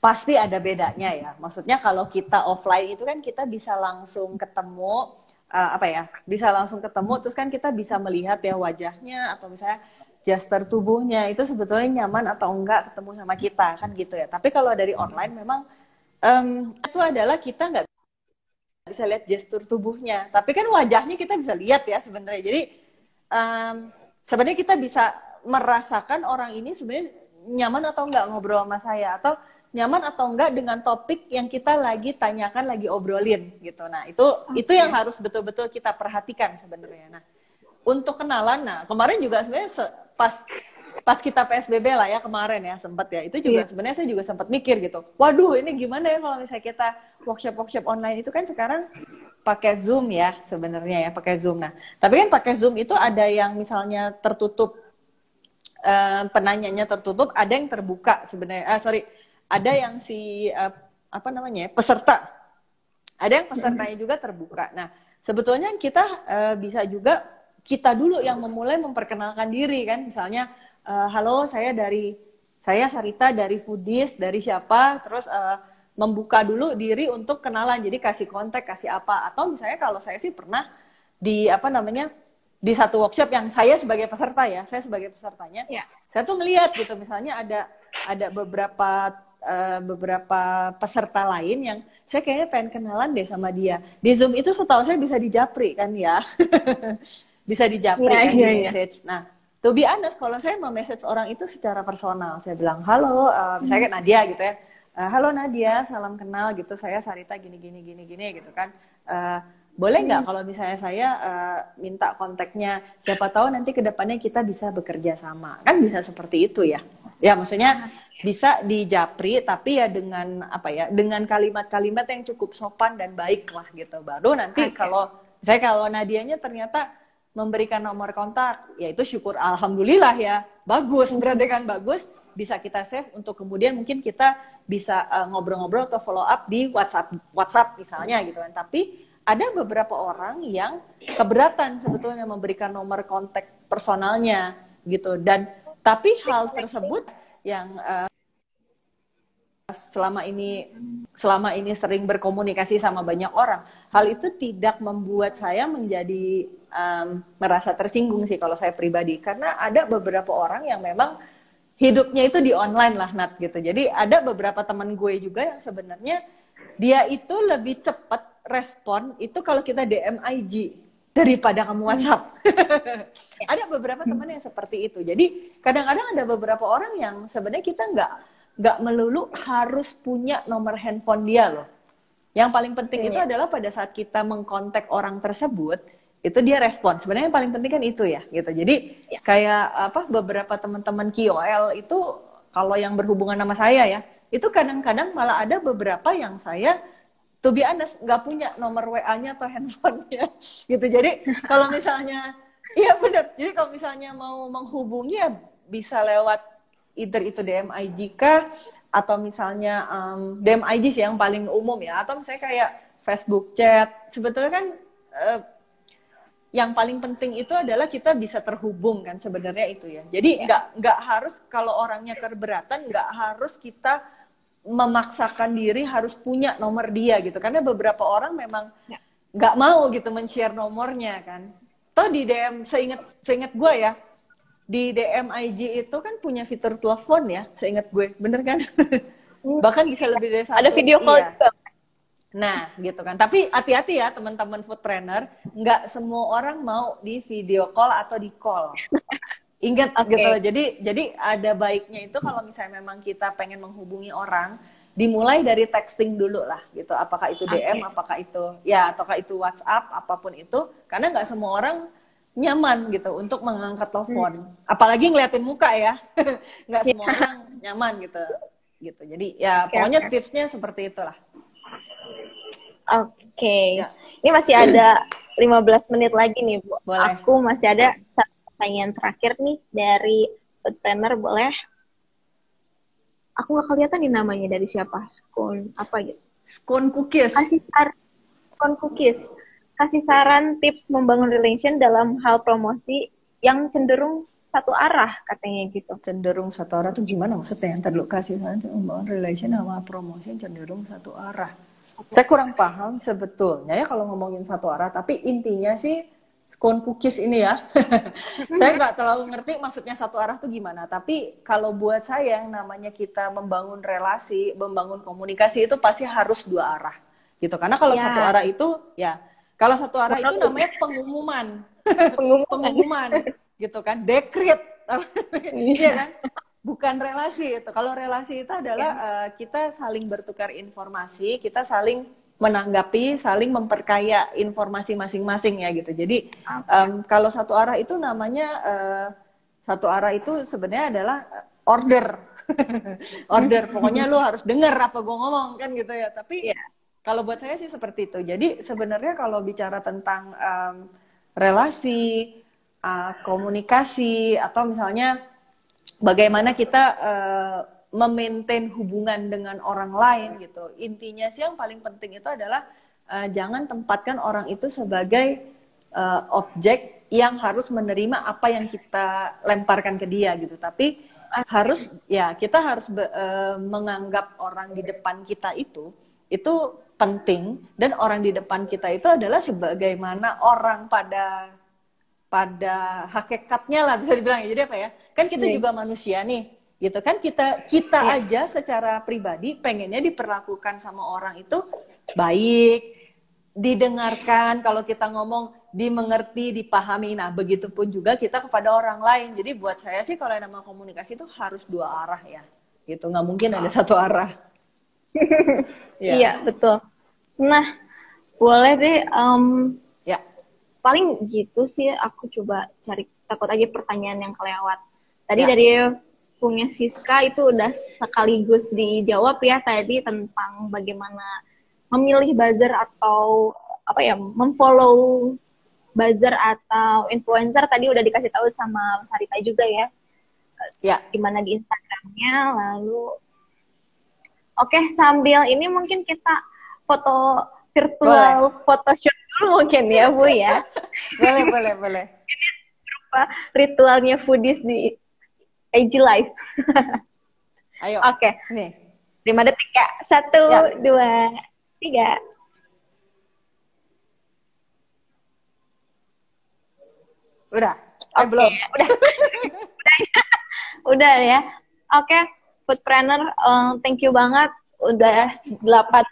Pasti ada bedanya ya. Maksudnya kalau kita offline itu kan kita bisa langsung ketemu, apa ya, bisa langsung ketemu, terus kan kita bisa melihat ya wajahnya atau misalnya gesture tubuhnya itu sebetulnya nyaman atau enggak ketemu sama kita kan gitu ya. Tapi kalau dari online memang itu adalah kita nggak bisa lihat gestur tubuhnya, tapi kan wajahnya kita bisa lihat ya sebenarnya. Jadi sebenarnya kita bisa merasakan orang ini sebenarnya nyaman atau enggak ngobrol sama saya, atau nyaman atau enggak dengan topik yang kita lagi tanyakan, lagi obrolin gitu. Nah itu yang harus betul-betul kita perhatikan sebenarnya. Nah untuk kenalan, nah kemarin juga sebenarnya pas kita PSBB lah ya kemarin ya sempat ya, itu juga sebenarnya saya juga sempat mikir gitu, waduh ini gimana ya kalau misalnya kita workshop online itu kan sekarang pakai Zoom ya sebenarnya ya, pakai Zoom. Nah tapi kan pakai Zoom itu ada yang misalnya tertutup, penanyanya tertutup, ada yang terbuka sebenarnya, ada yang apa namanya ya, peserta, ada yang pesertanya juga terbuka. Nah sebetulnya kita bisa juga kita dulu yang memulai memperkenalkan diri kan, misalnya halo saya Sarita dari Foodies, dari siapa, terus membuka dulu diri untuk kenalan, jadi kasih kontak, kasih apa. Atau misalnya kalau saya sih pernah di apa namanya, di satu workshop yang saya sebagai peserta ya, saya sebagai pesertanya, saya tuh ngelihat gitu, misalnya ada beberapa peserta lain yang saya kayaknya pengen kenalan deh sama dia. Di Zoom itu setahu saya bisa dijapri kan ya. Bisa dijapri kan di message. Nah, to be honest, kalau saya mau message orang itu secara personal, saya bilang, halo, misalnya Nadia gitu ya. Halo Nadia, salam kenal gitu, saya Sarita gini gitu kan. Boleh nggak kalau misalnya saya minta kontaknya, siapa tahu nanti kedepannya kita bisa bekerja sama. Kan bisa seperti itu ya. Ya maksudnya bisa dijapri, tapi ya dengan apa ya, dengan kalimat-kalimat yang cukup sopan dan baik lah gitu. Baru nanti kalau Nadianya ternyata memberikan nomor kontak, ya itu syukur, alhamdulillah ya, bagus, berarti kan bagus, bisa kita save untuk kemudian mungkin kita bisa ngobrol-ngobrol atau follow up di WhatsApp misalnya gitu kan. Tapi ada beberapa orang yang keberatan sebetulnya memberikan nomor kontak personalnya gitu, dan tapi hal tersebut yang selama ini sering berkomunikasi sama banyak orang, hal itu tidak membuat saya menjadi merasa tersinggung sih kalau saya pribadi, karena ada beberapa orang yang memang hidupnya itu di online lah Nat gitu. Jadi ada beberapa teman gue juga yang sebenarnya dia itu lebih cepat respon itu kalau kita DM IG daripada kamu WhatsApp. Ada beberapa teman yang seperti itu. Jadi kadang-kadang ada beberapa orang yang sebenarnya kita nggak melulu harus punya nomor handphone dia loh. Yang paling penting itu adalah pada saat kita mengkontak orang tersebut, itu dia respon. Sebenarnya yang paling penting kan itu ya, gitu. Jadi kayak beberapa teman-teman KOL itu kalau yang berhubungan sama saya ya, itu kadang-kadang malah ada beberapa yang saya to be honest nggak punya nomor WA-nya atau handphonenya, gitu. Jadi kalau misalnya, iya benar. Jadi kalau misalnya mau menghubungi ya bisa lewat either itu DM IG kah, atau misalnya DM IG sih yang paling umum ya, atau misalnya kayak Facebook chat. Sebetulnya kan yang paling penting itu adalah kita bisa terhubung kan sebenarnya itu ya. Jadi nggak harus, kalau orangnya keberatan, nggak harus kita memaksakan diri harus punya nomor dia gitu. Karena beberapa orang memang nggak mau gitu men-share nomornya kan. Toh di DM, seingat gue ya, di DM IG itu kan punya fitur telepon ya, seingat gue, bener kan? Bahkan bisa lebih dari satu. Ada video call juga. Nah, gitu kan. Tapi hati-hati ya teman-teman foodpreneur, nggak semua orang mau di video call atau di call. Ingat gitu loh. Jadi ada baiknya itu kalau misalnya memang kita pengen menghubungi orang, dimulai dari texting dulu lah gitu. Apakah itu DM, apakah itu ataukah itu WhatsApp, apapun itu. Karena nggak semua orang nyaman gitu untuk mengangkat telepon. Apalagi ngeliatin muka ya. Nggak semua orang nyaman gitu. Jadi ya pokoknya tipsnya seperti itulah. Oke. Ini masih ada 15 menit lagi nih, Bu. Boleh. Aku masih ada pertanyaan terakhir nih dari foodpreneur, boleh? Aku nggak kelihatan nih namanya dari siapa. Scone apa gitu? Scone Cookies. Scone Cookies. Kasih saran tips membangun relation dalam hal promosi yang cenderung satu arah katanya gitu. Cenderung satu arah tuh gimana maksudnya? Ntar dulu kasih nanti membangun relation sama promotion cenderung satu arah. Saya kurang paham sebetulnya ya kalau ngomongin satu arah, tapi intinya sih scone cookies ini ya. Saya nggak terlalu ngerti maksudnya satu arah tuh gimana. Tapi kalau buat saya yang namanya kita membangun relasi, membangun komunikasi itu pasti harus dua arah. Gitu. Karena kalau satu arah itu ya, kalau satu arah itu namanya pengumuman. Pengumuman gitu kan, dekret. Iya kan? Bukan relasi itu. Kalau relasi itu adalah kita saling bertukar informasi, kita saling menanggapi, saling memperkaya informasi masing-masing ya gitu. Jadi kalau satu arah itu namanya satu arah itu sebenarnya adalah order. Order. Pokoknya lu harus dengar apa gue ngomong kan gitu ya. Tapi kalau buat saya sih seperti itu. Jadi sebenarnya kalau bicara tentang relasi, komunikasi, atau misalnya bagaimana kita memaintain hubungan dengan orang lain gitu. Intinya sih yang paling penting itu adalah jangan tempatkan orang itu sebagai objek yang harus menerima apa yang kita lemparkan ke dia gitu. Tapi harus ya kita harus menganggap orang di depan kita itu penting, dan orang di depan kita itu adalah sebagaimana orang pada hakikatnya lah bisa dibilang ya. Jadi apa ya? Kan kita juga manusia nih, gitu kan? Kita aja secara pribadi pengennya diperlakukan sama orang itu baik, didengarkan, kalau kita ngomong dimengerti, dipahami. Nah, begitupun juga kita kepada orang lain. Jadi buat saya sih kalau yang namanya komunikasi itu harus dua arah ya. Gitu, nggak mungkin ada satu arah. Iya, betul. Nah, boleh deh paling gitu sih aku coba cari, takut aja pertanyaan yang kelewat. Tadi dari punya Siska itu udah sekaligus dijawab ya tadi tentang bagaimana memilih buzzer atau apa ya, memfollow buzzer atau influencer. Tadi udah dikasih tahu sama Sarita juga ya. Gimana di Instagramnya. Lalu oke, sambil ini mungkin kita foto virtual photoshoot dulu mungkin ya Bu ya. Boleh. Ini berupa ritualnya foodies di IG Live. Ayo. Oke. Nih. 5 detik ya. 1, 2, 3. Udah? Belum? Udah ya. Oke, Foodpreneur, thank you banget. Udah 8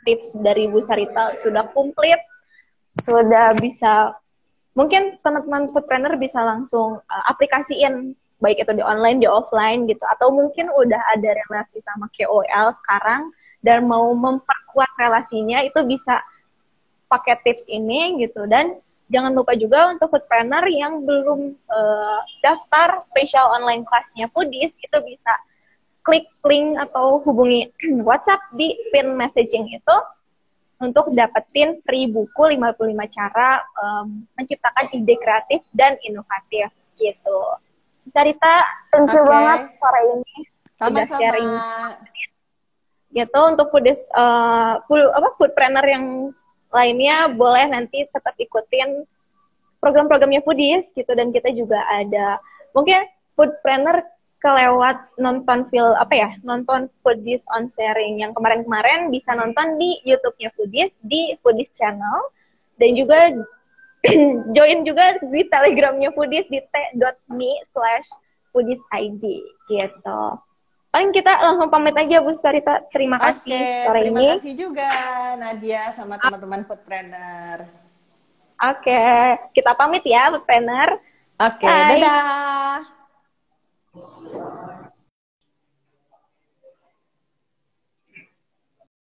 tips dari Bu Sarita sudah komplit, sudah bisa, mungkin teman-teman Foodpreneur bisa langsung aplikasiin, baik itu di online, di offline gitu, atau mungkin udah ada relasi sama KOL sekarang dan mau memperkuat relasinya, itu bisa pakai tips ini gitu. Dan jangan lupa juga untuk Foodpreneur yang belum daftar special online class-nya Foodies, itu bisa klik link atau hubungi WhatsApp di pin messaging itu untuk dapetin free buku 55 cara menciptakan ide kreatif dan inovatif gitu. Sarita, thank you banget sore ini sudah sharing gitu. Untuk Foodpreneur yang lainnya boleh nanti tetap ikutin program-programnya Foodies gitu, dan kita juga ada mungkin Foodpreneur kelewat nonton nonton Foodies on Sharing yang kemarin-kemarin, bisa nonton di YouTube-nya Foodies, di Foodies Channel, dan juga join juga di Telegram-nya Foodies di t.me/foodiesid gitu. Paling kita langsung pamit aja Bu Sarita. Terima kasih sore ini. Terima kasih juga Nadia sama teman-teman Foodpreneur. Oke, kita pamit ya Foodpreneur. Oke, dadah.